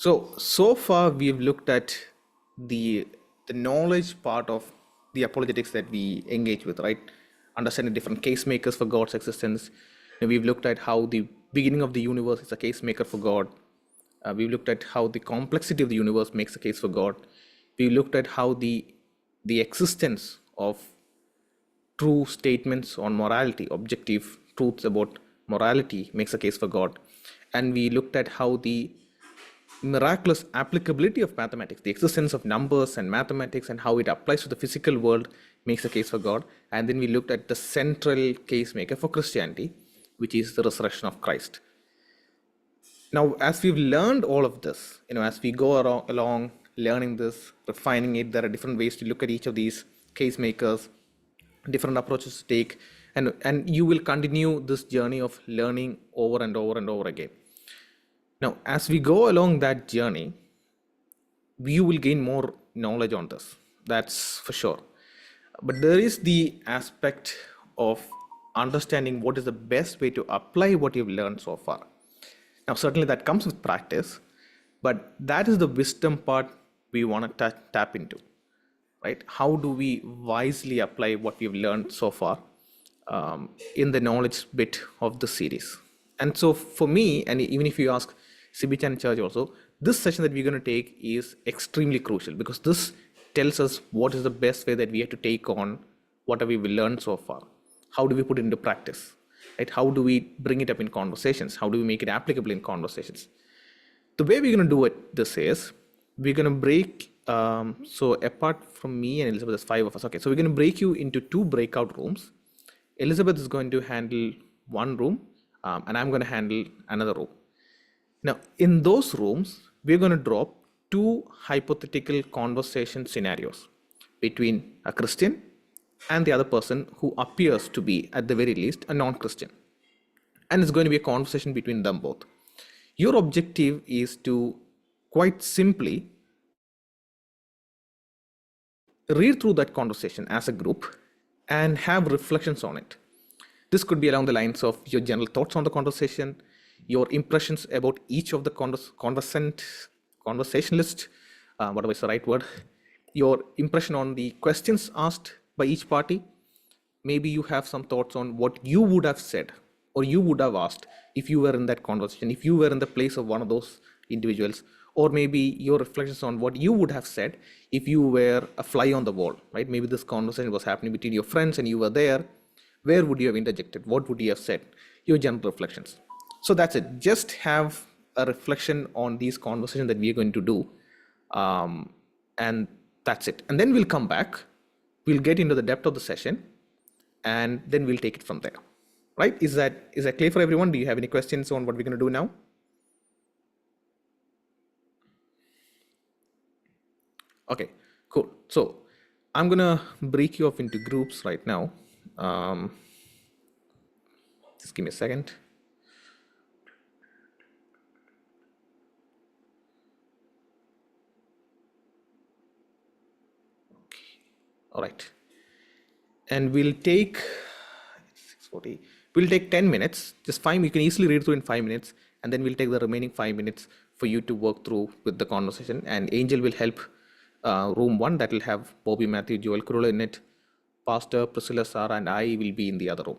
So far we've looked at the the knowledge part of the apologetics that we engage with, right? Understanding different case makers for God's existence. And we've looked at how the beginning of the universe is a case maker for God. We've looked at how the complexity of the universe makes a case for God. We looked at how the existence of true statements on morality, objective truths about morality, makes a case for God. And we looked at how the miraculous applicability of mathematics, the existence of numbers and mathematics, and how it applies to the physical world, makes a case for God. And then we looked at the central case maker for Christianity, which is the resurrection of Christ. Now, as we've learned all of this, as we go along learning this, refining it, there are different ways to look at each of these case makers, different approaches to take, and you will continue this journey of learning over and over and over again. Now, as we go along that journey, you will gain more knowledge on this. That's for sure. But there is the aspect of understanding what is the best way to apply what you've learned so far. Now, certainly that comes with practice, but that is the wisdom part we want to tap into, right? How do we wisely apply what we've learned so far in the knowledge bit of the series? And so for me, and even if you ask Sibichan Church also, this session that we're going to take is extremely crucial because this tells us what is the best way that we have to take on whatever we've learned so far. How do we put it into practice? Right? How do we bring it up in conversations? How do we make it applicable in conversations? The way we're going to do it, this is, we're going to break, so apart from me and Elizabeth, there's 5 of us. Okay, so we're going to break you into 2 breakout rooms. Elizabeth is going to handle one room, and I'm going to handle another room. Now, in those rooms, we're going to drop 2 hypothetical conversation scenarios between a Christian and the other person who appears to be, at the very least, a non-Christian. And it's going to be a conversation between them both. Your objective is to quite simply read through that conversation as a group and have reflections on it. This could be along the lines of your general thoughts on the conversation, your impressions about each of the conversationalist, whatever is the right word, your impression on the questions asked by each party. Maybe you have some thoughts on what you would have said or you would have asked if you were in that conversation, if you were in the place of one of those individuals, or maybe your reflections on what you would have said if you were a fly on the wall, right? Maybe this conversation was happening between your friends and you were there. Where would you have interjected? What would you have said? Your general reflections. So that's it. Just have a reflection on these conversations that we are going to do. And that's it. And then we'll come back. We'll get into the depth of the session and then we'll take it from there. Right? Is that clear for everyone? Do you have any questions on what we're going to do now? Okay, cool. So I'm going to break you off into groups right now. Just give me a second. All right. And we'll take 6:40. We'll take 10 minutes, just 5. You can easily read through in 5 minutes, and then we'll take the remaining 5 minutes for you to work through with the conversation. And Angel will help room 1, that will have Bobby, Matthew, Joel, Kurula in it. Pastor, Priscilla, Sarah, and I will be in the other room.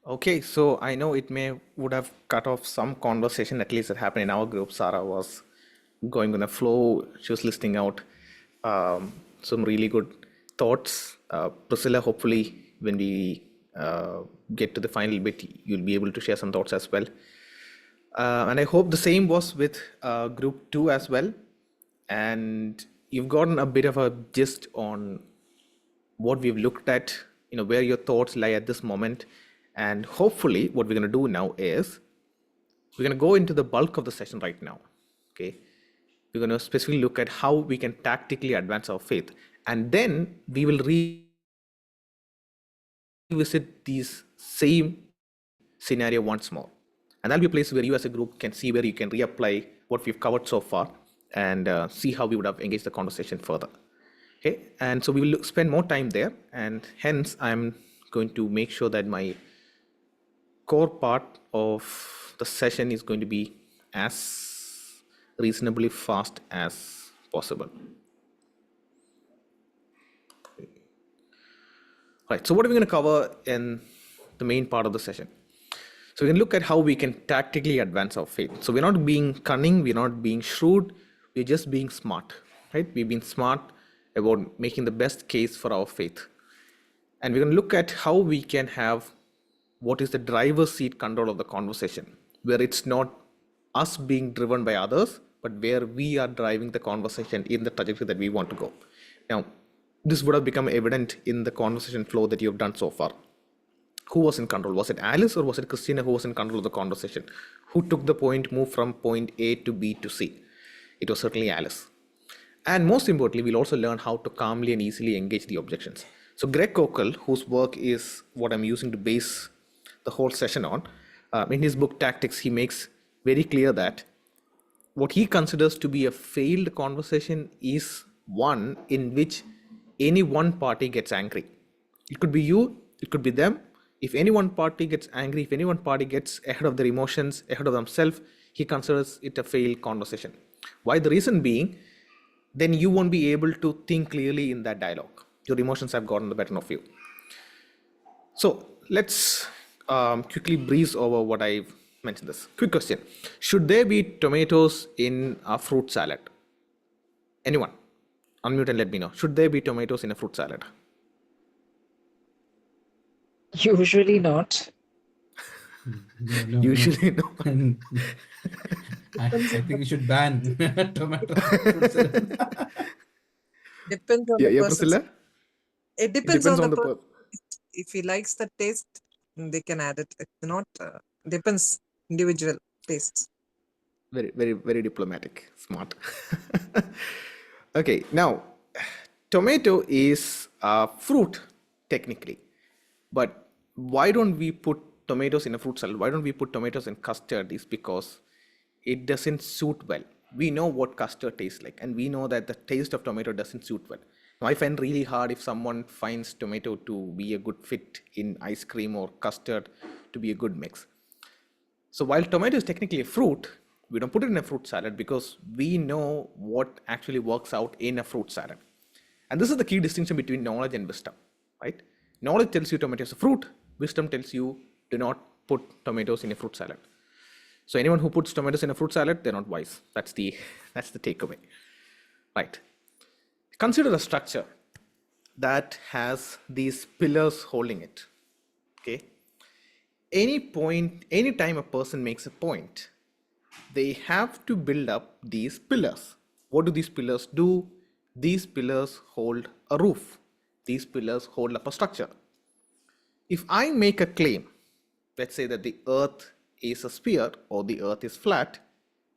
Okay, so I know it may would have cut off some conversation, at least that happened in our group. Sarah was going on a flow. She was listing out some really good thoughts. Priscilla, hopefully, when we get to the final bit, you'll be able to share some thoughts as well. And I hope the same was with group two as well. And you've gotten a bit of a gist on what we've looked at, where your thoughts lie at this moment. And hopefully, what we're going to do now is we're going to go into the bulk of the session right now. Okay. We're going to specifically look at how we can tactically advance our faith. And then we will revisit these same scenario once more. And that'll be a place where you as a group can see where you can reapply what we've covered so far and see how we would have engaged the conversation further. Okay, and so we will spend more time there, and hence I'm going to make sure that my core part of the session is going to be as reasonably fast as possible. Right, so what are we going to cover in the main part of the session? So we can look at how we can tactically advance our faith. So we're not being cunning, we're not being shrewd, we're just being smart, right? We've been smart about making the best case for our faith. And we're going to look at how we can have what is the driver's seat control of the conversation, where it's not us being driven by others, but where we are driving the conversation in the trajectory that we want to go. Now, this would have become evident in the conversation flow that you've done so far. Who was in control? Was it Alice or was it Christina who was in control of the conversation? Who took the point, moved from point A to B to C? It was certainly Alice. And most importantly, we'll also learn how to calmly and easily engage the objections. So Greg Koukl, whose work is what I'm using to base the whole session on, in his book Tactics, he makes very clear that what he considers to be a failed conversation is one in which any one party gets angry. It could be you, it could be them. If any one party gets angry, if any one party gets ahead of their emotions, ahead of themselves, he considers it a failed conversation. Why? The reason being, then you won't be able to think clearly in that dialogue. Your emotions have gotten the better of you. So let's quickly breeze over what I've mentioned this. Quick question. Should there be tomatoes in a fruit salad? Anyone? Unmute and let me know. Should there be tomatoes in a fruit salad? Usually not. No. Usually no. I think we should ban tomato. Depends on Yeah, the person. Priscilla? It depends on the person. If he likes the taste, they can add it. If not, depends individual tastes. Very, very, very diplomatic. Smart. Okay, now, tomato is a fruit, technically. But why don't we put tomatoes in a fruit salad? Why don't we put tomatoes in custard? Is because it doesn't suit well. We know what custard tastes like, and we know that the taste of tomato doesn't suit well. Now, I find really hard if someone finds tomato to be a good fit in ice cream or custard to be a good mix. So while tomato is technically a fruit, we don't put it in a fruit salad because we know what actually works out in a fruit salad. And this is the key distinction between knowledge and wisdom, right? Knowledge tells you tomato is a fruit. Wisdom tells you do not put tomatoes in a fruit salad. So anyone who puts tomatoes in a fruit salad, they're not wise. That's the takeaway, right? Consider a structure that has these pillars holding it. Okay. Anytime a person makes a point, they have to build up these pillars. What do these pillars do? These pillars hold a roof. These pillars hold up a structure. If I make a claim, let's say that the earth is a sphere or the earth is flat,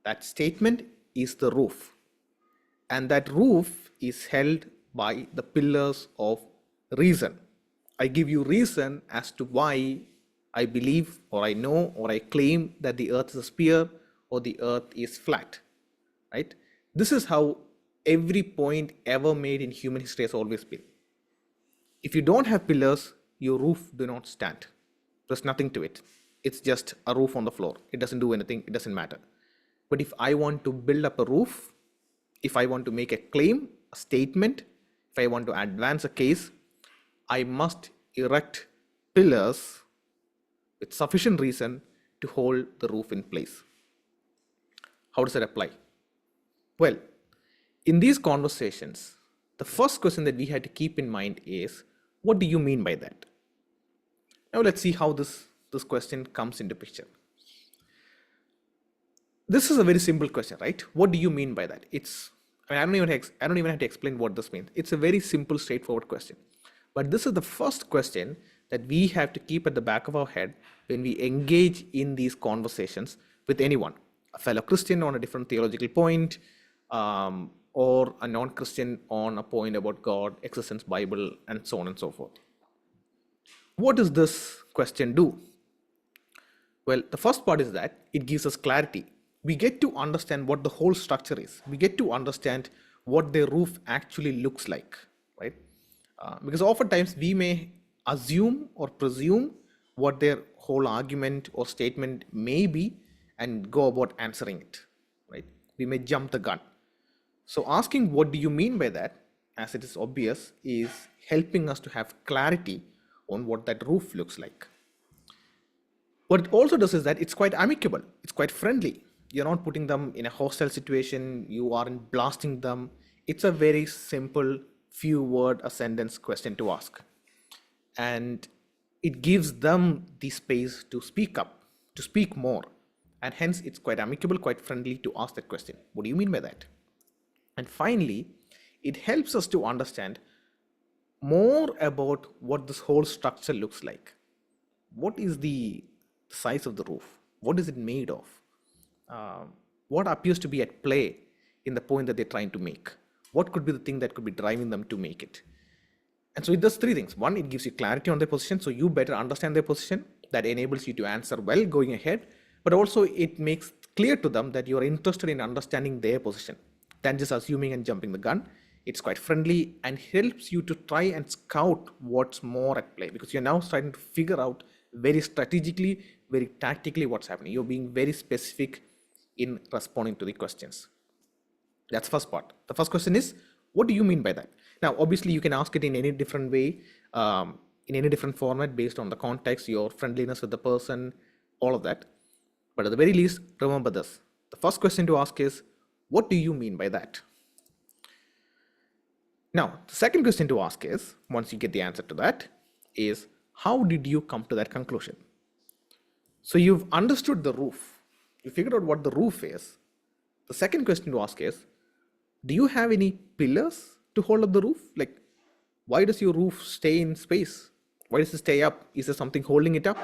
that statement is the roof. And that roof is held by the pillars of reason. I give you reason as to why I believe or I know or I claim that the earth is a sphere or the earth is flat, right? This is how every point ever made in human history has always been. If you don't have pillars, your roof do not stand. There's nothing to it. It's just a roof on the floor. It doesn't do anything. It doesn't matter. But if I want to build up a roof, if I want to make a claim, a statement, if I want to advance a case, I must erect pillars with sufficient reason to hold the roof in place. How does that apply? Well, in these conversations, the first question that we had to keep in mind is, what do you mean by that? Now let's see how this question comes into picture. This is a very simple question, right? What do you mean by that? I don't even have to explain what this means. It's a very simple, straightforward question. But this is the first question that we have to keep at the back of our head when we engage in these conversations with anyone, a fellow Christian on a different theological point, or a non-Christian on a point about God, existence, Bible, and so on and so forth. What does this question do? Well, the first part is that it gives us clarity. We get to understand what the whole structure is. We get to understand what the roof actually looks like, right? Because oftentimes we may assume or presume what their whole argument or statement may be and go about answering it, right? We may jump the gun. So asking what do you mean by that, as it is obvious, is helping us to have clarity on what that roof looks like. What it also does is that it's quite amicable, it's quite friendly. You're not putting them in a hostile situation, you aren't blasting them. It's a very simple, few word, a sentence question to ask. And it gives them the space to speak up, to speak more. And hence it's quite amicable, quite friendly to ask that question. What do you mean by that? And finally, it helps us to understand more about what this whole structure looks like. What is the size of the roof? What is it made of? What appears to be at play in the point that they're trying to make? What could be the thing that could be driving them to make it? And so it does three things. One, it gives you clarity on their position, so you better understand their position. That enables you to answer well going ahead, but also it makes clear to them that you are interested in understanding their position than just assuming and jumping the gun. It's quite friendly and helps you to try and scout what's more at play, because you're now starting to figure out very strategically, very tactically what's happening. You're being very specific in responding to the questions. That's the first part. The first question is, what do you mean by that? Now, obviously, you can ask it in any different way, in any different format based on the context, your friendliness with the person, all of that. But at the very least, remember this. The first question to ask is, what do you mean by that? Now, the second question to ask is, once you get the answer to that, is how did you come to that conclusion? So you've understood the roof. You figured out what the roof is. The second question to ask is, do you have any pillars to hold up the roof? Like, why does your roof stay in space? Why does it stay up? Is there something holding it up?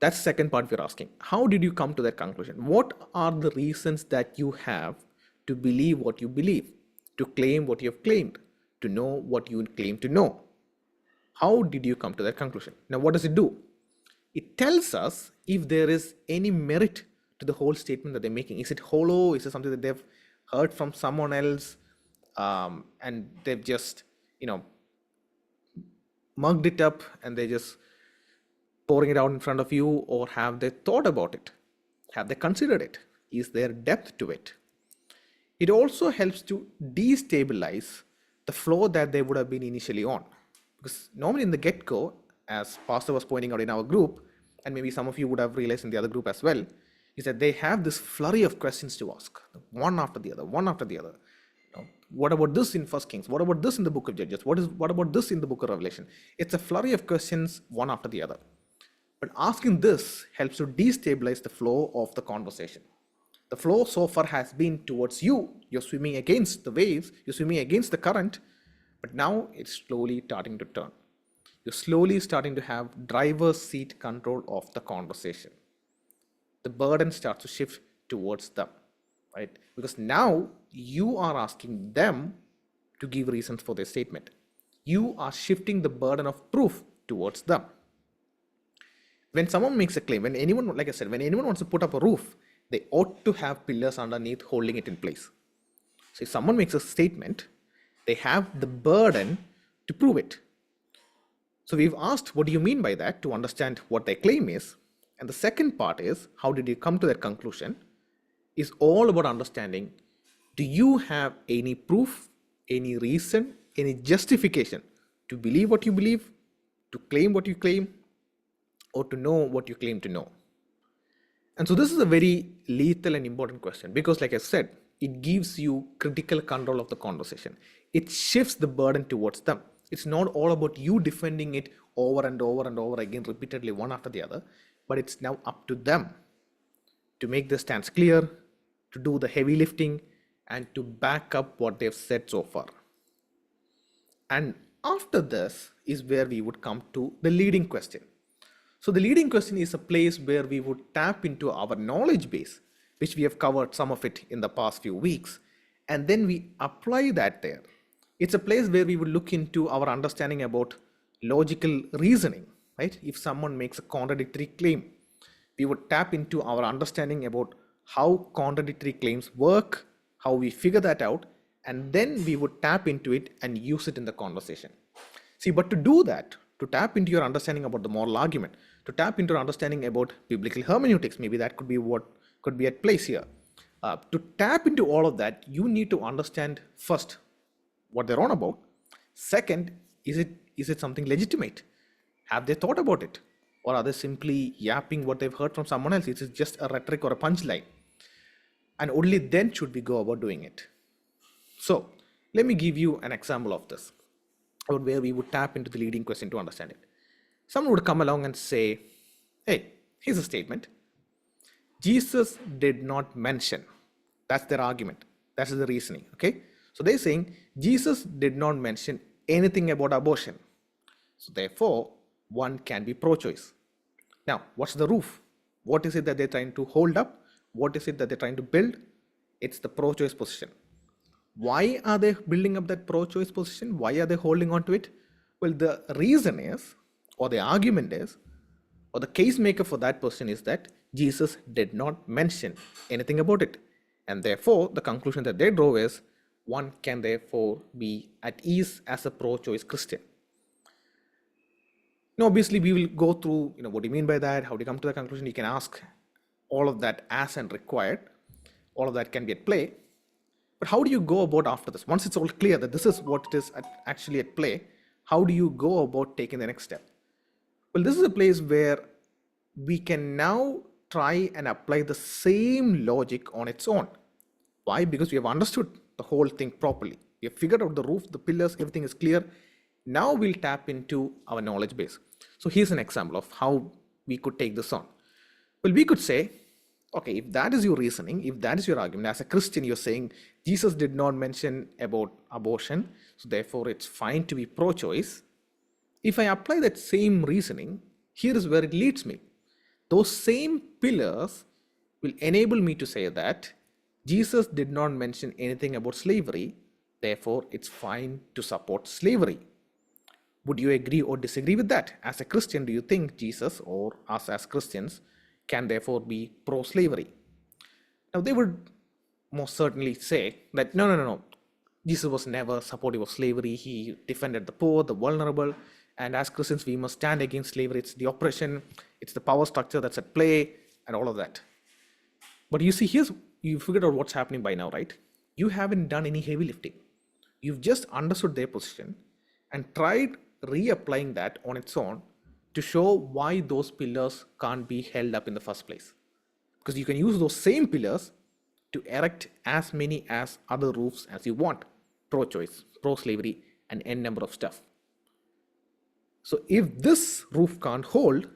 That's the second part we're asking. How did you come to that conclusion? What are the reasons that you have to believe what you believe, to claim what you have claimed, to know what you claim to know? How did you come to that conclusion? Now, what does it do? It tells us if there is any merit to the whole statement that they're making. Is it hollow? Is it something that they've heard from someone else, and they've just, mugged it up and they're just pouring it out in front of you? Or have they thought about it? Have they considered it? Is there depth to it? It also helps to destabilize the flow that they would have been initially on. Because normally in the get-go, as Pastor was pointing out in our group, and maybe some of you would have realized in the other group as well, is that they have this flurry of questions to ask, one after the other, one after the other. What about this in 1 Kings? What about this in the book of Judges? What about this in the book of Revelation? It's a flurry of questions, one after the other. But asking this helps to destabilize the flow of the conversation. The flow so far has been towards you. You're swimming against the waves, you're swimming against the current, but now it's slowly starting to turn. You're slowly starting to have driver's seat control of the conversation. The burden starts to shift towards them, right? Because now you are asking them to give reasons for their statement. You are shifting the burden of proof towards them. When someone makes a claim, when anyone wants to put up a roof, they ought to have pillars underneath holding it in place. So if someone makes a statement, they have the burden to prove it. So we've asked, what do you mean by that, to understand what their claim is. And the second part is, how did you come to that conclusion, is all about understanding, do you have any proof, any reason, any justification to believe what you believe, to claim what you claim, or to know what you claim to know? And so this is a very lethal and important question because, like I said, it gives you critical control of the conversation. It shifts the burden towards them. It's not all about you defending it over and over and over again, repeatedly, one after the other, but it's now up to them to make their stance clear, to do the heavy lifting, and to back up what they've said so far. And after this is where we would come to the leading question. So the leading question is a place where we would tap into our knowledge base, which we have covered some of it in the past few weeks, and then we apply that there. It's a place where we would look into our understanding about logical reasoning, right? If someone makes a contradictory claim, we would tap into our understanding about how contradictory claims work, how we figure that out, and then we would tap into it and use it in the conversation. See, but to do that, to tap into your understanding about the moral argument, to tap into your understanding about biblical hermeneutics, maybe that could be what could be at place here. To tap into all of that, you need to understand first what they're on about. Second, is it something legitimate? Have they thought about it? Or are they simply yapping what they've heard from someone else? Is it just a rhetoric or a punchline? And only then should we go about doing it. So let me give you an example of this, where we would tap into the leading question to understand it. Someone would come along and say, hey, here's a statement. Jesus did not mention. That's their argument. That's the reasoning. Okay. So they're saying Jesus did not mention anything about abortion. So therefore, one can be pro-choice. Now, what's the roof? What is it that they're trying to hold up? What is it that they're trying to build? It's the pro-choice position. Why are they building up that pro-choice position? Why are they holding on to it? Well, the reason is, or the argument is, or the case maker for that person is that Jesus did not mention anything about it. And therefore, the conclusion that they draw is, one can therefore be at ease as a pro-choice Christian. Now, obviously, we will go through, what do you mean by that? How do you come to the conclusion? You can ask all of that as and required. All of that can be at play. But how do you go about after this? Once it's all clear that this is what it is actually at play, how do you go about taking the next step? Well, this is a place where we can now try and apply the same logic on its own. Why? Because we have understood the whole thing properly. We have figured out the roof, the pillars, everything is clear. Now we'll tap into our knowledge base. So here's an example of how we could take this on. Well, we could say, okay, if that is your reasoning, if that is your argument, as a Christian, you're saying Jesus did not mention about abortion, so therefore it's fine to be pro-choice. If I apply that same reasoning, here is where it leads me. Those same pillars will enable me to say that Jesus did not mention anything about slavery, therefore it's fine to support slavery. Would you agree or disagree with that? As a Christian, do you think Jesus or us as Christians can therefore be pro-slavery? Now, they would most certainly say that no. Jesus was never supportive of slavery. He defended the poor, the vulnerable, and as Christians, we must stand against slavery. It's the oppression, it's the power structure that's at play, and all of that. But you see, you figured out what's happening by now, right? You haven't done any heavy lifting. You've just understood their position and tried reapplying that on its own to show why those pillars can't be held up in the first place. Because you can use those same pillars to erect as many as other roofs as you want. Pro-choice, pro-slavery, and n number of stuff. So if this roof can't hold,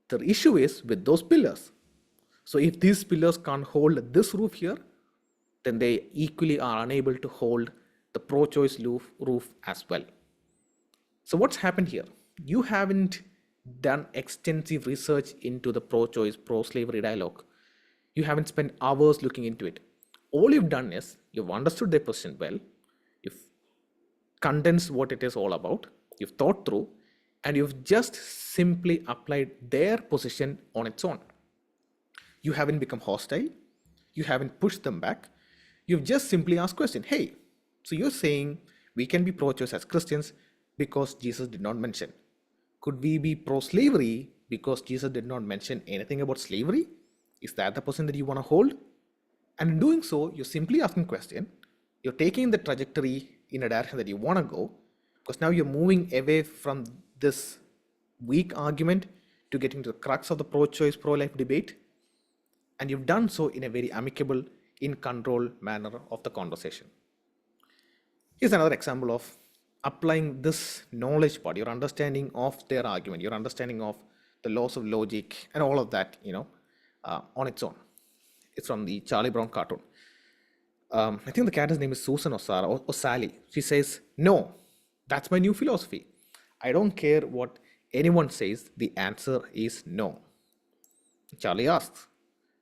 the issue is with those pillars. So if these pillars can't hold this roof here, then they equally are unable to hold the pro-choice roof as well. So what's happened here? You haven't done extensive research into the pro-choice, pro-slavery dialogue. You haven't spent hours looking into it. All you've done is you've understood their position well, you've condensed what it is all about, you've thought through, and you've just simply applied their position on its own. You haven't become hostile, you haven't pushed them back, you've just simply asked question, hey, so you're saying we can be pro-choice as Christians because Jesus did not mention. Could we be pro-slavery because Jesus did not mention anything about slavery? Is that the person that you want to hold? And in doing so, you're simply asking question. You're taking the trajectory in a direction that you want to go, because now you're moving away from this weak argument to get into the crux of the pro-choice, pro-life debate. And you've done so in a very amicable, in control manner of the conversation. Here's another example of applying this knowledge part, your understanding of their argument, your understanding of the laws of logic and all of that, on its own. It's from the Charlie Brown cartoon. I think the character's name is Susan or Sarah or Sally. She says, "No, that's my new philosophy. I don't care what anyone says, the answer is no." Charlie asks,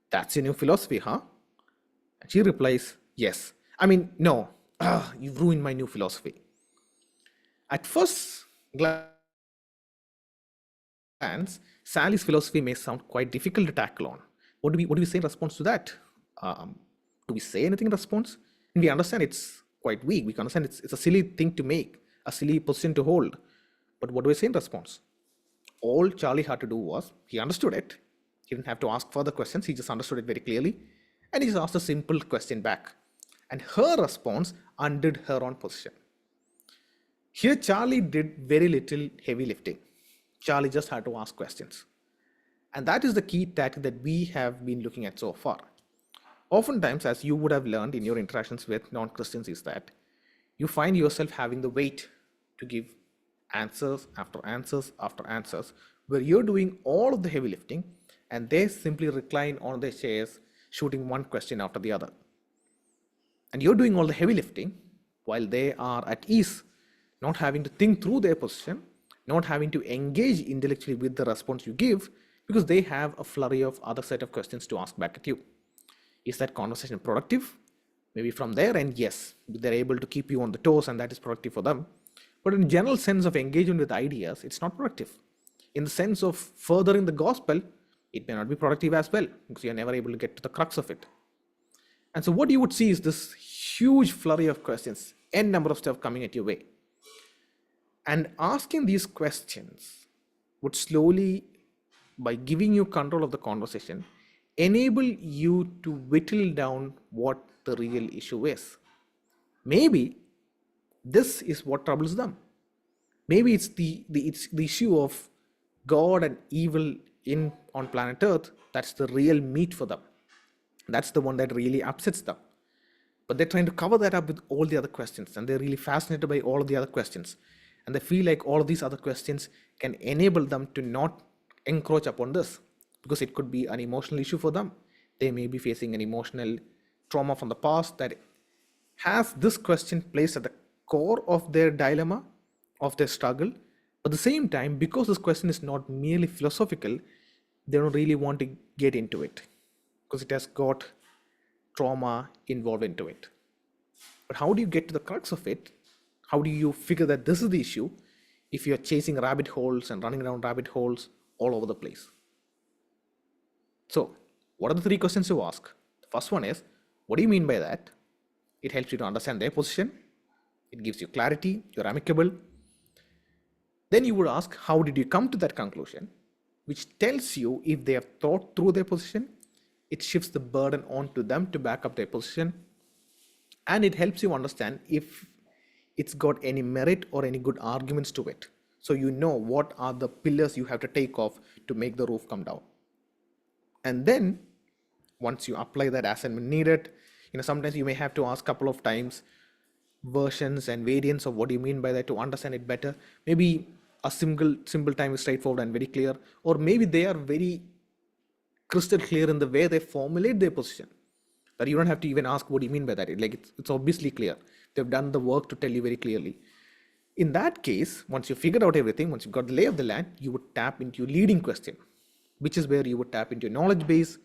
"That's your new philosophy, huh?" And she replies, "Yes. I mean, no. You've ruined my new philosophy." At first glance, Sally's philosophy may sound quite difficult to tackle on. What do we say in response to that? Do we say anything in response? And we understand it's quite weak. We can understand it's a silly thing to make, a silly position to hold. But what do we say in response? All Charlie had to do was, he understood it. He didn't have to ask further questions. He just understood it very clearly. And he just asked a simple question back. And her response undid her own position. Here, Charlie did very little heavy lifting. Charlie just had to ask questions. And that is the key tactic that we have been looking at so far. Oftentimes, as you would have learned in your interactions with non-Christians, is that you find yourself having the weight to give answers after answers after answers, where you're doing all of the heavy lifting and they simply recline on their chairs, shooting one question after the other. And you're doing all the heavy lifting while they are at ease, not having to think through their position, not having to engage intellectually with the response you give, because they have a flurry of other set of questions to ask back at you. Is that conversation productive? Maybe from their end, yes, they're able to keep you on the toes and that is productive for them. But in general sense of engagement with ideas, it's not productive. In the sense of furthering the gospel, it may not be productive as well, because you're never able to get to the crux of it. And so what you would see is this huge flurry of questions, n number of stuff coming at your way. And asking these questions would slowly, by giving you control of the conversation, enable you to whittle down what the real issue is. Maybe this is what troubles them. Maybe it's the issue of God and evil on planet Earth. That's the real meat for them. That's the one that really upsets them. But they're trying to cover that up with all the other questions, and they're really fascinated by all of the other questions. And they feel like all of these other questions can enable them to not encroach upon this, because it could be an emotional issue for them. They may be facing an emotional trauma from the past that has this question placed at the core of their dilemma, of their struggle. But at the same time, because this question is not merely philosophical, they don't really want to get into it, because it has got trauma involved into it. But how do you get to the crux of it? How do you figure that this is the issue if you're chasing rabbit holes and running around rabbit holes all over the place? So, what are the three questions you ask? The first one is, what do you mean by that? It helps you to understand their position. It gives you clarity. You're amicable. Then you would ask, how did you come to that conclusion? Which tells you if they have thought through their position. It shifts the burden onto them to back up their position. And it helps you understand if it's got any merit or any good arguments to it. So you know what are the pillars you have to take off to make the roof come down. And then once you apply that as and when needed, sometimes you may have to ask a couple of times versions and variants of what do you mean by that to understand it better. Maybe a simple time is straightforward and very clear, or maybe they are very crystal clear in the way they formulate their position, that you don't have to even ask what do you mean by that. It's obviously clear. They've done the work to tell you very clearly. In that case, once you figured out everything, once you've got the lay of the land, you would tap into your leading question, which is where you would tap into your knowledge base,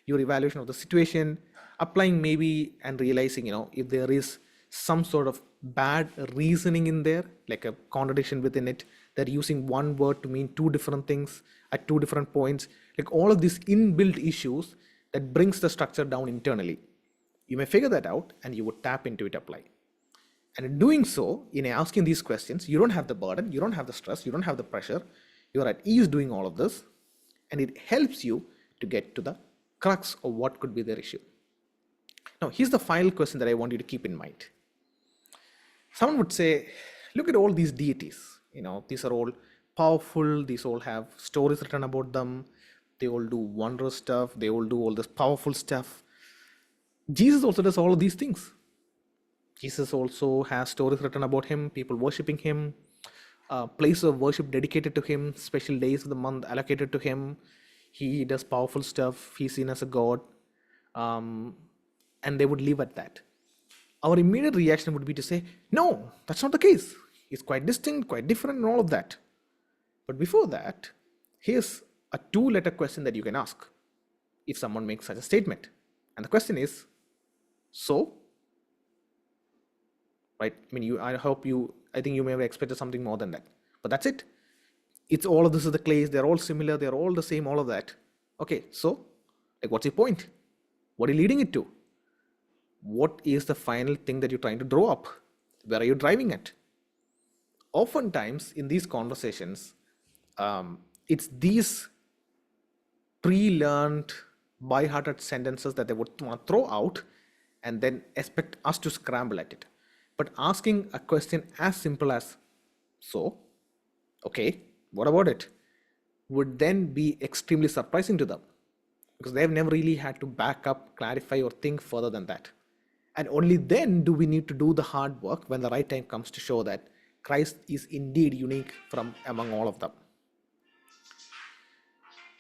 your evaluation of the situation, applying maybe and realizing, if there is some sort of bad reasoning in there, like a contradiction within it, they're using one word to mean two different things at two different points, like all of these inbuilt issues that brings the structure down internally. You may figure that out and you would tap into it, apply. And in doing so, in asking these questions, you don't have the burden, you don't have the stress, you don't have the pressure, you're at ease doing all of this, and it helps you to get to the crux of what could be their issue. Now, here's the final question that I want you to keep in mind. Someone would say, look at all these deities. These are all powerful. These all have stories written about them. They all do wondrous stuff. They all do all this powerful stuff. Jesus also does all of these things. Jesus also has stories written about him, people worshipping him, place of worship dedicated to him, special days of the month allocated to him. He does powerful stuff. He's seen as a god. Um, and they would leave at that. Our immediate reaction would be to say, no, that's not the case. He's quite distinct, quite different, and all of that. But before that, here's a two-letter question that you can ask if someone makes such a statement. And the question is, so? Right? I mean, I think you may have expected something more than that. But that's it. It's all of this is the clays, they're all similar, they're all the same, all of that. Okay, so, like, what's your point? What are you leading it to? What is the final thing that you're trying to draw up? Where are you driving at? Oftentimes in these conversations, it's these pre-learned, by-hearted sentences that they would want to throw out and then expect us to scramble at it. But asking a question as simple as, so, okay, what about it, would then be extremely surprising to them because they've never really had to back up, clarify, or think further than that. And only then do we need to do the hard work when the right time comes to show that Christ is indeed unique from among all of them.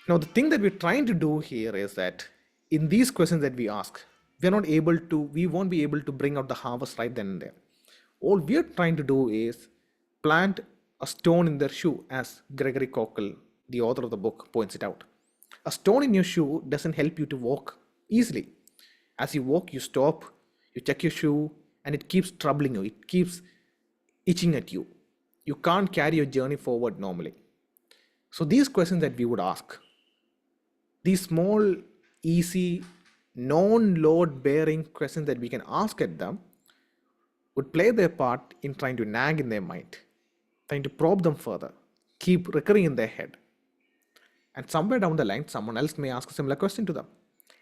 Now, the thing that we're trying to do here is that in these questions that we ask, we won't be able to bring out the harvest right then and there. All we're trying to do is plant a stone in their shoe, as Gregory Kokel, the author of the book, points it out. A stone in your shoe doesn't help you to walk easily. As you walk, you stop, you check your shoe, and it keeps troubling you. It keeps itching at you. You can't carry your journey forward normally. So these questions that we would ask, these small, easy, non-load bearing questions that we can ask at them would play their part in trying to nag in their mind, trying to probe them further, keep recurring in their head. And somewhere down the line, someone else may ask a similar question to them.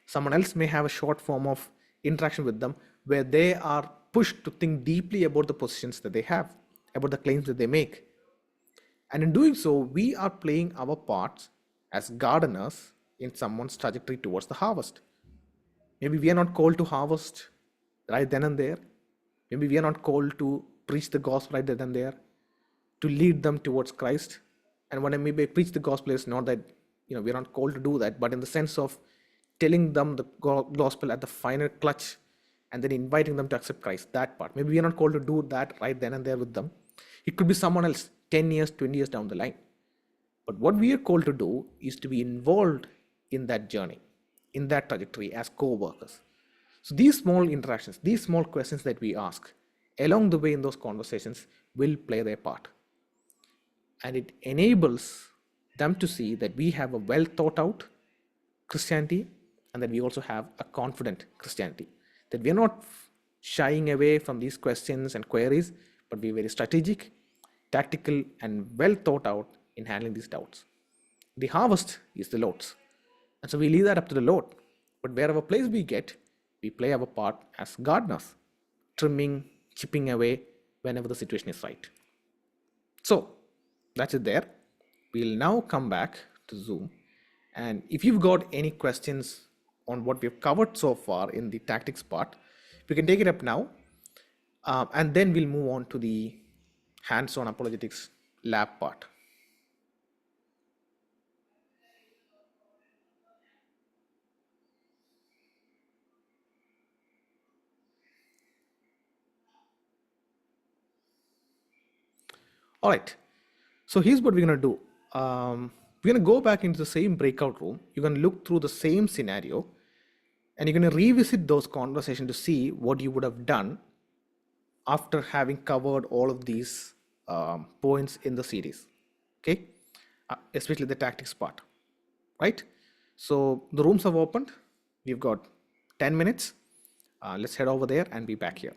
Someone else may have a short form of interaction with them where they are pushed to think deeply about the positions that they have, about the claims that they make. And in doing so, we are playing our parts as gardeners in someone's trajectory towards the harvest. Maybe we are not called to harvest right then and there. Maybe we are not called to preach the gospel right then and there, to lead them towards Christ. And when I maybe preach the gospel, is not that we are not called to do that, but in the sense of telling them the gospel at the final clutch and then inviting them to accept Christ, that part. Maybe we are not called to do that right then and there with them. It could be someone else 10 years, 20 years down the line. But what we are called to do is to be involved in that journey, in that trajectory as co-workers. So these small interactions, these small questions that we ask along the way in those conversations will play their part. And it enables them to see that we have a well thought out Christianity and that we also have a confident Christianity. That we are not shying away from these questions and queries, but we are very strategic, tactical, and well thought out in handling these doubts. The harvest is the Lord's. And so we leave that up to the Lord. But wherever place we get, we play our part as gardeners, trimming, chipping away whenever the situation is right. So that's it there. We'll now come back to Zoom. And if you've got any questions on what we've covered so far in the tactics part, we can take it up now. And then we'll move on to the hands-on apologetics lab part. All right, so here's what we're going to do. We're going to go back into the same breakout room. You're going to look through the same scenario and you're going to revisit those conversations to see what you would have done after having covered all of these points in the series, okay? Especially the tactics part, right? So the rooms have opened. We've got 10 minutes. Let's head over there and be back here.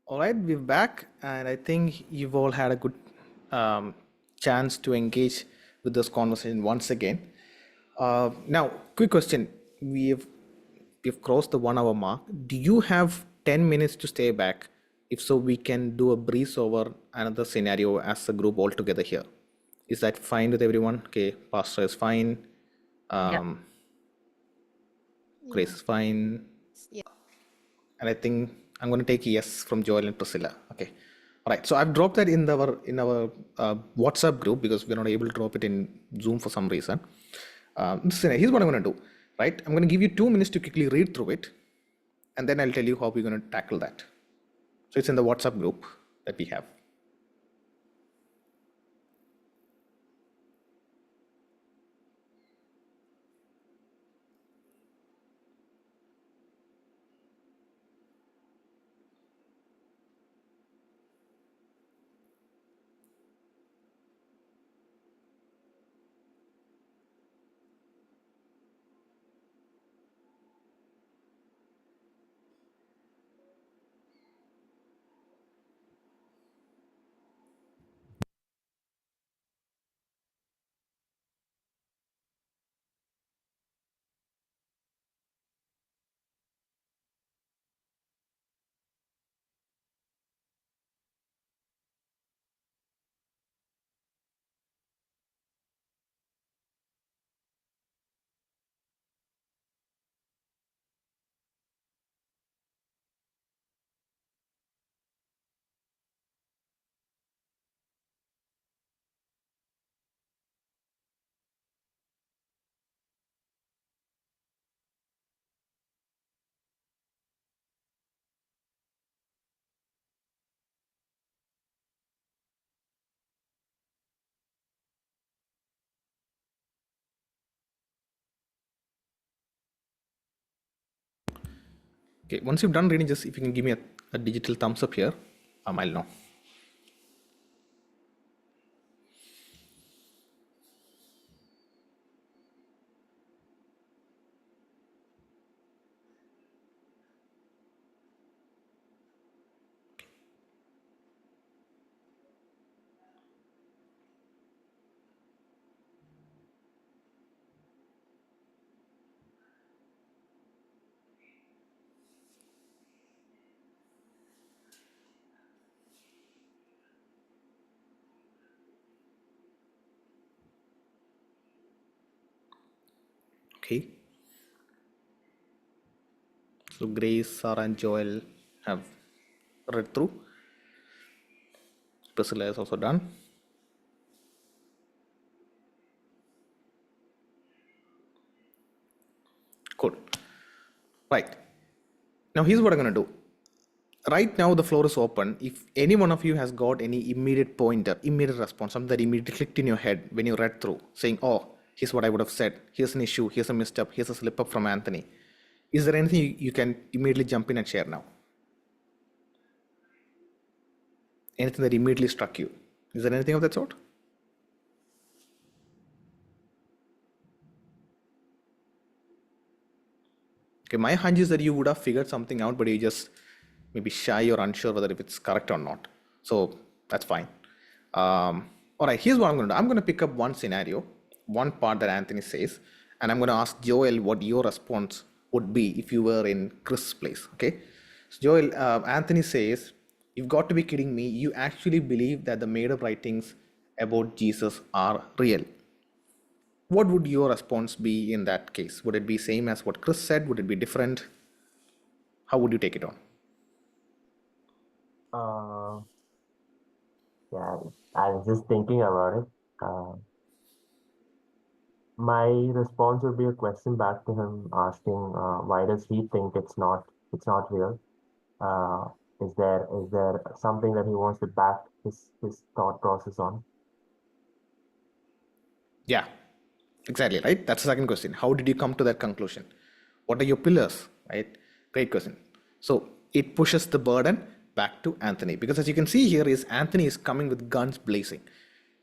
All right, we're back, and I think you've all had a good chance to engage with this conversation once again. Now, quick question: we've crossed the 1 hour mark. Do you have 10 minutes to stay back? If so, we can do a breeze over another scenario as a group all together here. Is that fine with everyone? Okay, Pastor is fine. Yeah. Grace is fine. And I think I'm going to take yes from Joel and Priscilla. Okay. All right. So I've dropped that in our WhatsApp group because we're not able to drop it in Zoom for some reason. Here's what I'm going to do. Right. I'm going to give you 2 minutes to quickly read through it, and then I'll tell you how we're going to tackle that. So it's in the WhatsApp group that we have. Okay. Once you've done reading, just if you can give me a digital thumbs up here, I'll know. Okay. So Grace, Sarah, and Joel have read through. Priscilla is also done. Cool. Right. Now here's what I'm going to do. Right now the floor is open. If any one of you has got any immediate pointer, immediate response, something that immediately clicked in your head when you read through, saying, oh, here's what I would have said, here's an issue, here's a misstep, here's a slip up from Anthony. Is there anything you can immediately jump in and share now? Anything that immediately struck you? Is there anything of that sort? Okay, my hunch is that you would have figured something out, but you just maybe shy or unsure whether if it's correct or not. So that's fine. All right, here's what I'm going to do. I'm going to pick up one scenario, one part that Anthony says, and I'm going to ask Joel what your response would be if you were in Chris' place. Okay. So Joel, Anthony says, you've got to be kidding me. You actually believe that the made-up writings about Jesus are real. What would your response be in that case? Would it be same as what Chris said? Would it be different? How would you take it on? Uh, yeah, I was just thinking about it. My response would be a question back to him, asking why does he think it's not real? Uh, is there something that he wants to back his thought process on? Yeah, exactly, right? That's the second question. How did you come to that conclusion? What are your pillars, right? Great question. So it pushes the burden back to Anthony because as you can see here is Anthony is coming with guns blazing.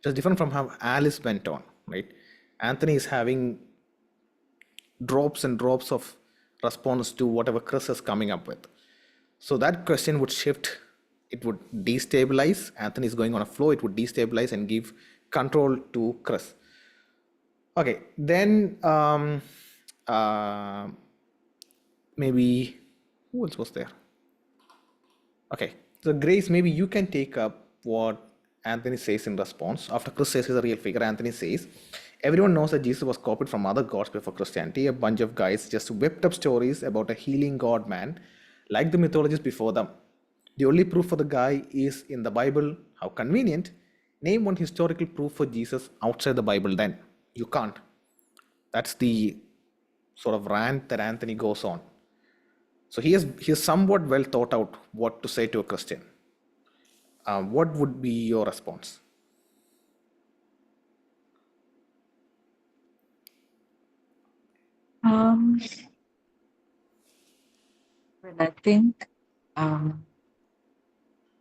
Just different from how Alice went on, right? Anthony is having drops and drops of response to whatever Chris is coming up with. So that question would shift it would destabilize. Anthony is going on a flow. It would destabilize and give control to Chris. Okay, then maybe who else was there? Okay, so Grace, maybe you can take up what Anthony says in response. After Chris says he's a real figure, Anthony says, everyone knows that Jesus was copied from other gods before Christianity. A bunch of guys just whipped up stories about a healing God man, like the mythologies before them. The only proof for the guy is in the Bible. How convenient. Name one historical proof for Jesus outside the Bible then. You can't. That's the sort of rant that Anthony goes on. So he is somewhat well thought out what to say to a Christian. What would be your response? Well, I think,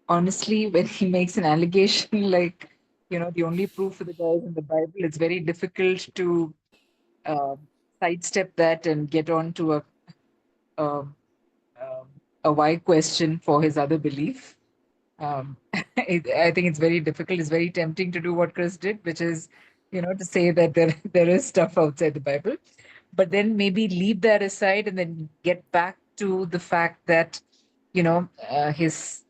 honestly, when he makes an allegation like, the only proof for the guy is in the Bible, it's very difficult to sidestep that and get on to a why question for his other belief. I think it's very difficult. It's very tempting to do what Chris did, which is, to say that there is stuff outside the Bible, but then maybe leave that aside and then get back to the fact that, this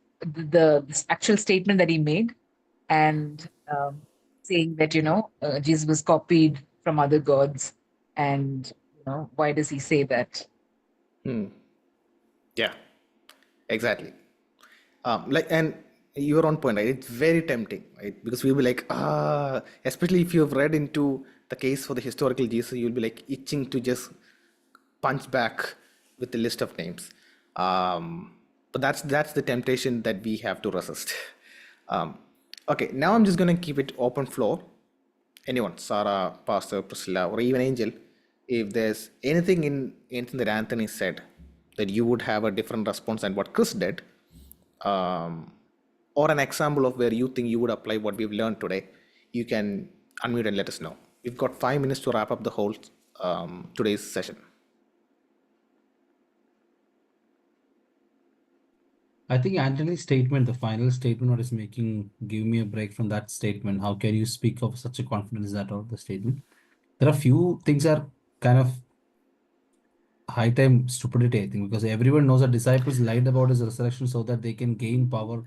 actual statement that he made, and saying that, Jesus was copied from other gods, and why does he say that? Yeah, exactly. And you're on point, right? It's very tempting, right? Because we'll be like, especially if you've read into the case for the historical Jesus, you'll be like itching to just punch back with the list of names. But that's the temptation that we have to resist. Okay, now I'm just going to keep it open floor. Anyone, Sarah, Pastor, Priscilla, or even Angel, if there's anything that Anthony said that you would have a different response than what Chris did, or an example of where you think you would apply what we've learned today, you can unmute and let us know. We've got 5 minutes to wrap up the whole today's session. I think Anthony's statement, the final statement, what is making, give me a break from that statement. How can you speak of such a confidence that of the statement? There are few things are kind of high time stupidity, I think, because everyone knows that disciples lied about his resurrection so that they can gain power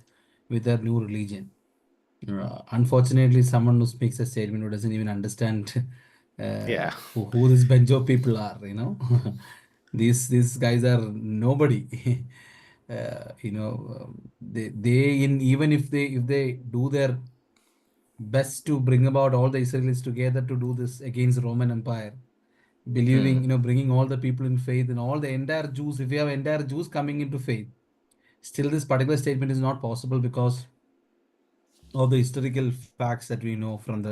with their new religion. Unfortunately, someone who speaks a statement who doesn't even understand who this bunch of people are, these guys are nobody. Even if they do their best to bring about all the Israelis together to do this against the Roman Empire, believing, bringing all the people in faith and all the entire Jews, if you have entire Jews coming into faith, still this particular statement is not possible because of the historical facts that we know from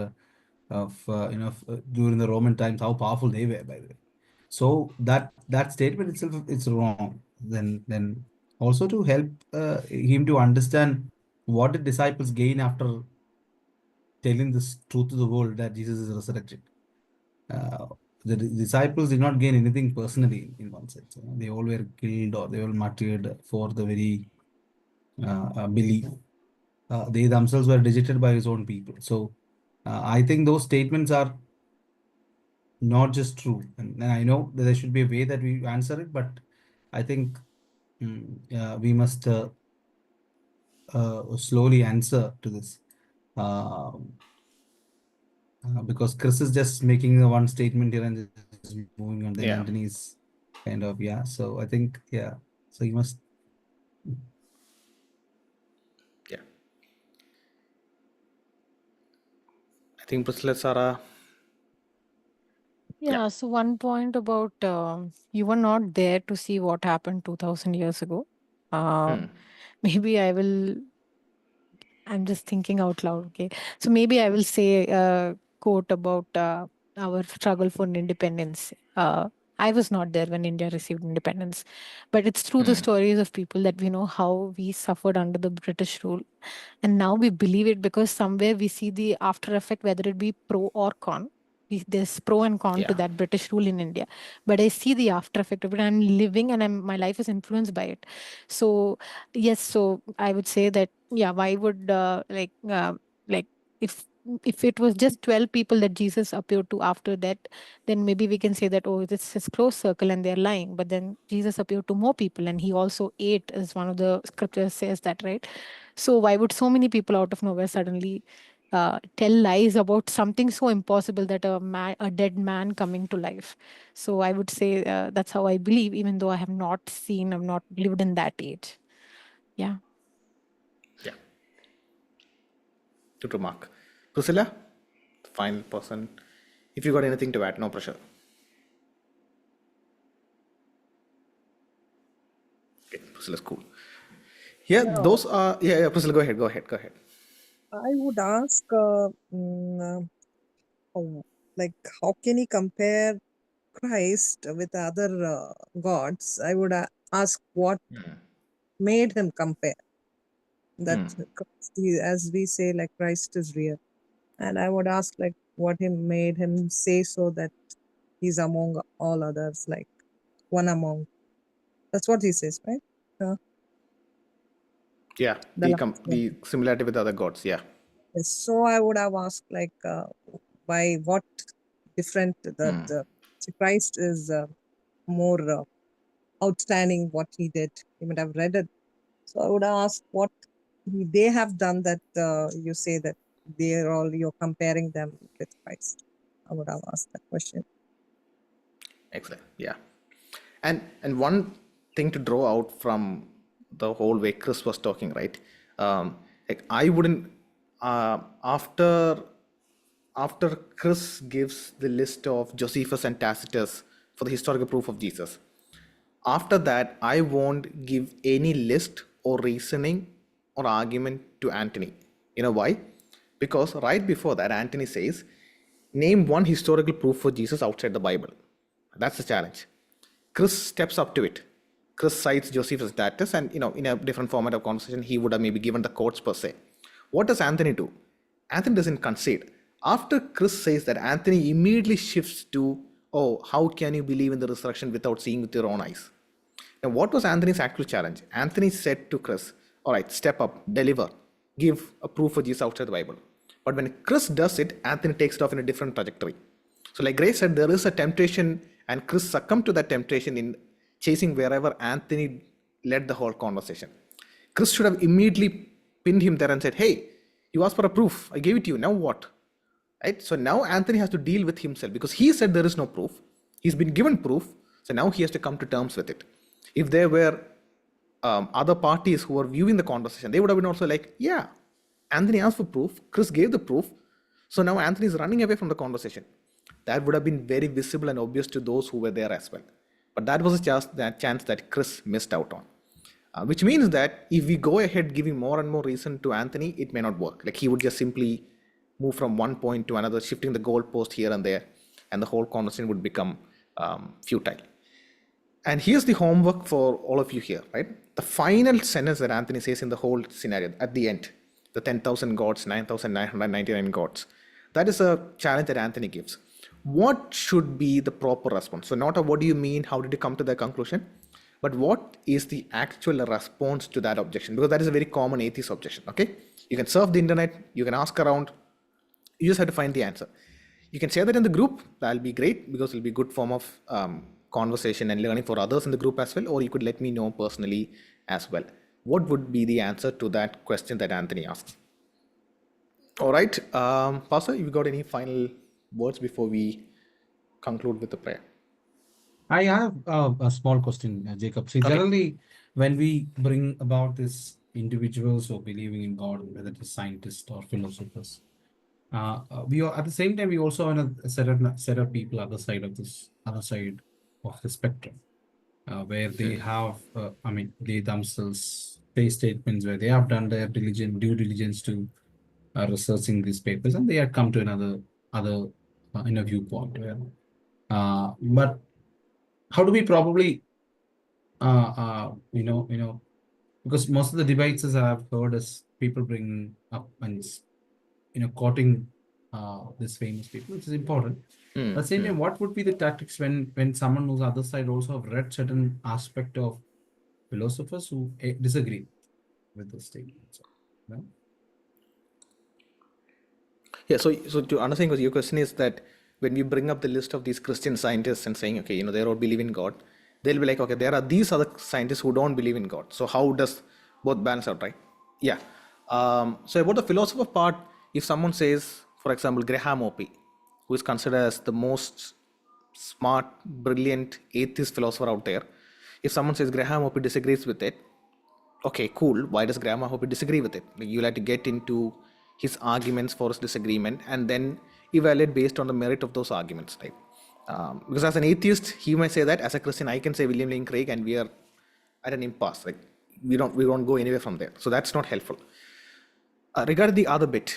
during the Roman times, how powerful they were, by the way. So that statement itself, it's wrong. Then also to help him to understand what the disciples gain after telling this truth to the world that Jesus is resurrected. The disciples did not gain anything personally in one sense. They all were killed or they were martyred for the very belief. They themselves were rejected by his own people. So I think those statements are not just true. And I know that there should be a way that we answer it, but I think we must slowly answer to this. Because Chris is just making one statement here and just moving on. Then Anthony's kind of, So I think, So you must. I think Priscilla, Sarah. Yeah, so one point about you were not there to see what happened 2000 years ago. Maybe I'm just thinking out loud, okay? So maybe I will say a quote about our struggle for independence. I was not there when India received independence, but it's through the stories of people that we know how we suffered under the British rule. And now we believe it because somewhere we see the after effect, whether it be pro or con. there's pro and con to Yeah. that British rule in India, but I see the after effect of it. I'm living and my life is influenced by it. So yes, so I would say that, yeah, why would like if it was just 12 people that Jesus appeared to after that, then maybe we can say that, oh, this is his close circle and they're lying. But then Jesus appeared to more people and he also ate, as one of the scriptures says that, right? So why would so many people out of nowhere suddenly tell lies about something so impossible, that a dead man coming to life? So I would say that's how I believe, even though I have not seen, I've not lived in that age. Yeah. Yeah. Good remark. Priscilla, the final person. If you got anything to add, no pressure. Okay, Priscilla's cool. Yeah, Yeah, those are, yeah, Priscilla, go ahead. I would ask, like, how can he compare Christ with other gods? I would ask what made him compare that Christ, as we say, like Christ is real. And I would ask, like, what made him say so that he's among all others, like one among. That's what he says, right? Yeah, The last one. the similarity with other gods, yeah. Yes. So I would have asked, like, why, what different that Christ is more outstanding what he did. You might have read it. So I would ask what they have done that you say that you're comparing them with Christ. I would have asked that question. Excellent. Yeah. And one thing to draw out from the whole way Chris was talking, right? Like I wouldn't after Chris gives the list of Josephus and Tacitus for the historical proof of Jesus, after that I won't give any list or reasoning or argument to Antony. You know why? Because right before that, Antony says, name one historical proof for Jesus outside the Bible. That's the challenge. Chris steps up to it. Chris cites Josephus Tacitus, and in a different format of conversation, he would have maybe given the quotes per se. What does Anthony do? Anthony doesn't concede. After Chris says that, Anthony immediately shifts to, oh, how can you believe in the resurrection without seeing with your own eyes? Now, what was Anthony's actual challenge? Anthony said to Chris, all right, step up, deliver, give a proof for Jesus outside the Bible. But when Chris does it, Anthony takes it off in a different trajectory. So like Grace said, there is a temptation, and Chris succumbed to that temptation in chasing wherever Anthony led the whole conversation. Chris should have immediately pinned him there and said, hey, you asked for a proof. I gave it to you. Now what? Right? So now Anthony has to deal with himself because he said there is no proof. He's been given proof. So now he has to come to terms with it. If there were other parties who were viewing the conversation, they would have been also like, yeah, Anthony asked for proof. Chris gave the proof. So now Anthony is running away from the conversation. That would have been very visible and obvious to those who were there as well. But that was a chance that Chris missed out on. Which means that if we go ahead giving more and more reason to Anthony, it may not work. Like he would just simply move from one point to another, shifting the goalpost here and there, and the whole conversation would become futile. And here's the homework for all of you here, right? The final sentence that Anthony says in the whole scenario at the end, the 10,000 gods, 9,999 gods, that is a challenge that Anthony gives. What should be the proper response? So not a what do you mean, how did you come to that conclusion, but what is the actual response to that objection? Because that is a very common atheist objection, okay? You can surf the internet, you can ask around, you just have to find the answer. You can share that in the group, that'll be great because it'll be a good form of conversation and learning for others in the group as well, or you could let me know personally as well. What would be the answer to that question that Anthony asked? All right, Pastor, you got any final words before we conclude with the prayer? I have a small question, Jacob. See, Okay. generally, when we bring about this individuals who are believing in God, whether it is scientists or philosophers, we are at the same time we also have a set of people other side of the spectrum, where they have, they themselves face statements where they have done their due diligence to researching these papers, and they have come to another viewpoint. But how do we probably, because most of the debates as I've heard is people bring up and quoting these famous people, which is important. Hmm, At the same hmm. time, what would be the tactics when someone who's other side also have read certain aspect of philosophers who disagree with the statement? So, you know? Yeah, so to understand, because your question is that when we bring up the list of these Christian scientists and saying, okay, they all believe in God, they'll be like, okay, there are these other scientists who don't believe in God. So how does both balance out, right? Yeah. So about the philosopher part, if someone says, for example, Graham Oppy, who is considered as the most smart, brilliant atheist philosopher out there, if someone says Graham Oppy disagrees with it, okay, cool. Why does Graham Hoppe disagree with it? Like, you'll have to get into his arguments for his disagreement and then evaluate based on the merit of those arguments, right? Because as an atheist, he might say that. As a Christian, I can say William Lane Craig, and we are at an impasse. Like we don't go anywhere from there. So that's not helpful. Regarding the other bit,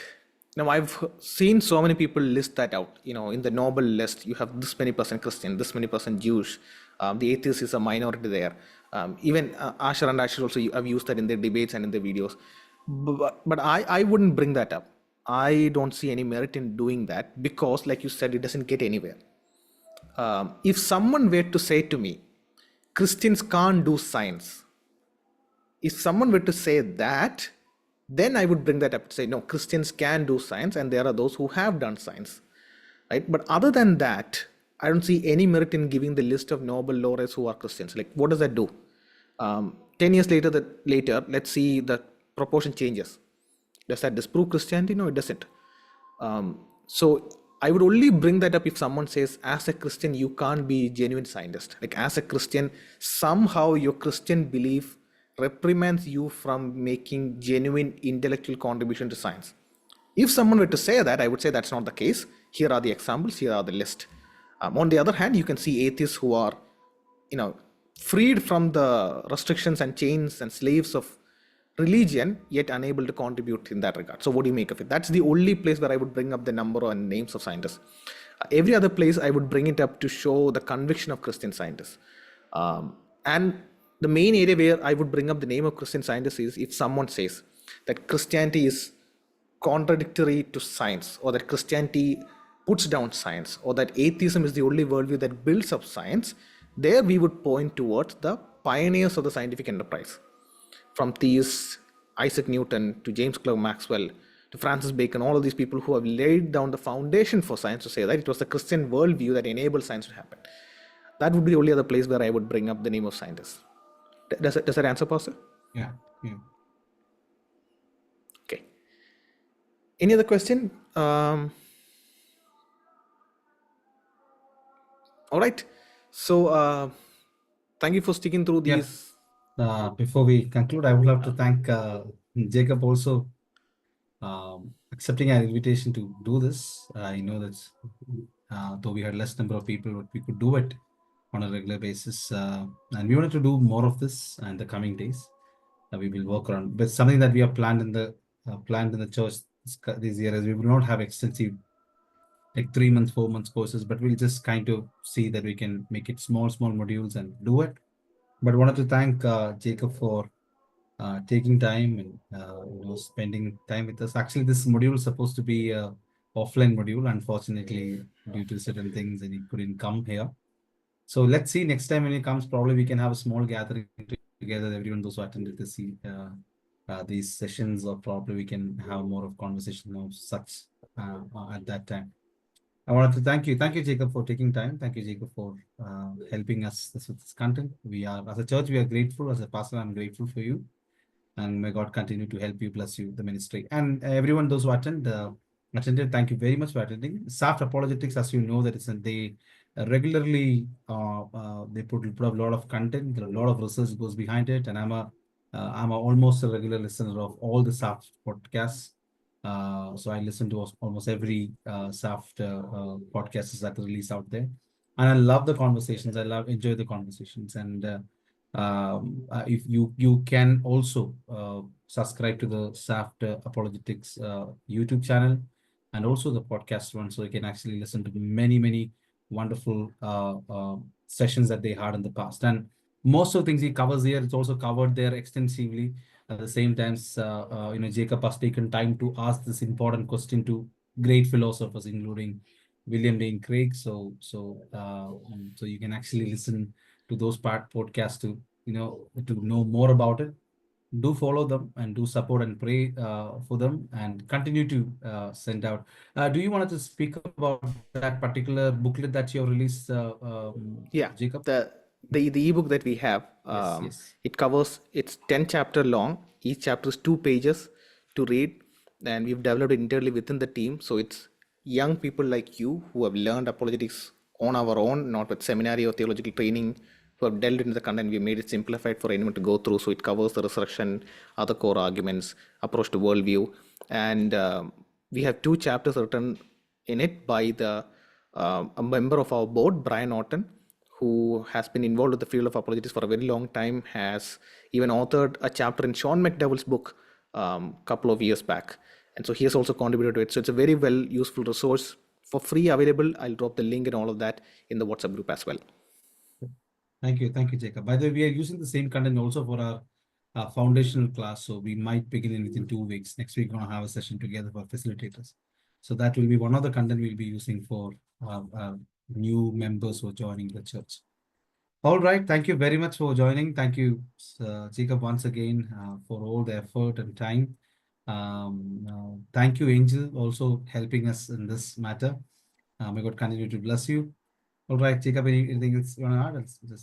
now I've seen so many people list that out. In the Nobel list, you have this many percent Christian, this many percent Jewish. The atheist is a minority there. Even Asher and Asher also have used that in their debates and in their videos. But I wouldn't bring that up. I don't see any merit in doing that because, like you said, it doesn't get anywhere. If someone were to say to me, Christians can't do science, if someone were to say that, then I would bring that up to say, no, Christians can do science and there are those who have done science, right? But other than that, I don't see any merit in giving the list of Nobel laureates who are Christians. Like, what does that do? 10 years later, let's see the proportion changes. Does that disprove Christianity? No, it doesn't. So I would only bring that up if someone says, as a Christian, you can't be a genuine scientist. Like, as a Christian, somehow your Christian belief reprimands you from making genuine intellectual contribution to science. If someone were to say that, I would say that's not the case. Here are the examples, here are the list. On the other hand, you can see atheists who are, freed from the restrictions and chains and slaves of religion, yet unable to contribute in that regard. So what do you make of it? That's the only place where I would bring up the number and names of scientists. Every other place, I would bring it up to show the conviction of Christian scientists. And the main area where I would bring up the name of Christian scientists is if someone says that Christianity is contradictory to science, or that Christianity puts down science, or that atheism is the only worldview that builds up science. There we would point towards the pioneers of the scientific enterprise, from theists, Isaac Newton, to James Clerk Maxwell, to Francis Bacon, all of these people who have laid down the foundation for science to say that it was the Christian worldview that enabled science to happen. That would be the only other place where I would bring up the name of scientists. Does that answer, Pastor? Yeah. Okay. Any other question? All right. So thank you for sticking through Yeah. these. Before we conclude, I would love to thank Jacob also accepting our invitation to do this. I know that though we had less number of people, but we could do it on a regular basis. And we wanted to do more of this in the coming days. We will work on, but something that we have planned in the church this year is we will not have extensive like 3 months, 4 months courses, but we'll just kind of see that we can make it small modules and do it. But I wanted to thank Jacob for taking time and spending time with us. Actually, this module is supposed to be a offline module. Unfortunately, due to certain things, and he couldn't come here. So let's see next time when he comes. Probably we can have a small gathering together. Everyone those who attended these sessions, or probably we can have more of conversation of such at that time. I wanted to thank you, Jacob, for taking time. Thank you, Jacob, for helping us with this content. We are, as a church, we are grateful. As a pastor, I'm grateful for you, and may God continue to help you, bless you, the ministry, and everyone those who attended. Thank you very much for attending. SAFT Apologetics, as you know, that they regularly they put a lot of content. A lot of research goes behind it, and I'm almost a regular listener of all the SAFT podcasts. So I listen to almost every SAFT podcast that release out there, and I love the conversations. Enjoy the conversations, and if you can also subscribe to the SAFT Apologetics YouTube channel, and also the podcast one, so you can actually listen to the many wonderful sessions that they had in the past. And most of the things he covers here, it's also covered there extensively. At the same time, Jacob has taken time to ask this important question to great philosophers, including William Lane Craig. So you can actually listen to those podcasts to know more about it. Do follow them and do support and pray for them, and continue to send out. Do you want to speak about that particular booklet that you have released, Yeah, Jacob? the ebook that we have, Yes. it covers, it's 10 chapter long. Each chapter is 2 pages to read, and we've developed it entirely within the team. So it's young people like you who have learned apologetics on our own, not with seminary or theological training, who have delved into the content. We made it simplified for anyone to go through. So it covers the resurrection, other core arguments, approach to worldview, and we have 2 chapters written in it by a member of our board, Brian Norton, who has been involved with the field of apologetics for a very long time, has even authored a chapter in Sean McDowell's book couple of years back. And so he has also contributed to it. So it's a very well useful resource for free available. I'll drop the link and all of that in the WhatsApp group as well. Thank you, Jacob. By the way, we are using the same content also for our foundational class, so we might begin in within 2 weeks. Next week, we're gonna have a session together for facilitators. So that will be one of the content we'll be using for new members who are joining the church. All right, thank you very much for joining. Thank you, Jacob, once again for all the effort and time. Thank you, Angel, also helping us in this matter. May God continue to bless you. All right, Jacob, anything else you want to add? Just